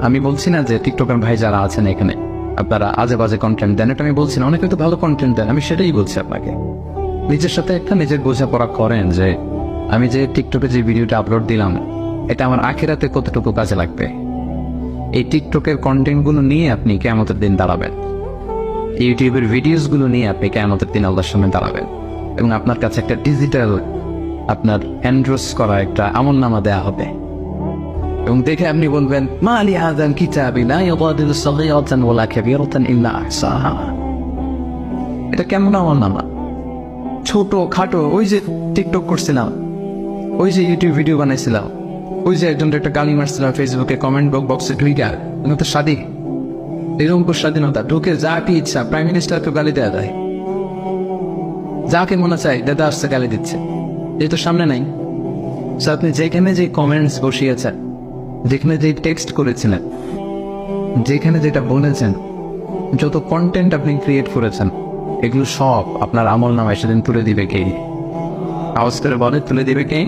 আমি বলছি না যে টিকটকার ভাই যারা আছেন এখানে আপনারা আজে বাজে কন্টেন্ট দেন, এটা আমি বলছি না। অনেকে তো ভালো কন্টেন্ট দেন, আমি সেটাই বলছি আপনাকে। নিজের সাথে একটা নিজের বোঝাপড়া করেন যে আমি যে টিকটকে যে ভিডিওটা আপলোড দিলাম এটা আমার আখিরাতে কতটুকু কাজে লাগবে। এই টিকটকের কন্টেন্টগুলো নিয়ে আপনি কিয়ামতের দিন দাঁড়াবেন, ইউটিউবের ভিডিওসগুলো নিয়ে আপনি কিয়ামতের দিন আল্লাহর সামনে দাঁড়াবেন, এবং আপনার কাছে একটা ডিজিটাল আপনার এন্ড্রোস করা একটা আমলনামা দেয়া হবে, এবং দেখে আপনি বলবেন মা লি হাযাল কিতাবি লা ইউগাদিরু সাগীরাতান ওয়ালা কাবীরাতান ইল্লা আহসাহা। এটা কেমন আমলনামা? ছোট খাটো, ওই যে টিকটক করছিলাম, ওই যে ইউটিউব ভিডিও বানাইছিলাম, ওই যে একজন একটা গালি মারছিলাম ফেসবুকে কমেন্ট বক্সে ঢুইকা, তো স্বাধীন, এরকম স্বাধীনতা ঢুকে যা কি ইচ্ছা প্রাইম মিনিস্টারকে গালি দেওয়া যায়, যাকে মনে চাই দাদা আসছে গালি দিচ্ছে, এই তো সামনে নাই। আপনি যেখানে যে কমেন্টস বসিয়েছেন, যেখানে যে টেক্সট করেছিলেন, যেখানে যেটা বলেছেন, যত কন্টেন্ট আপনি ক্রিয়েট করেছেন, এগুলো সব আপনার আমল নামায় সেদিন তুলে দিবে কে? আওয়াজ করে বলে তুলে দিবে কে?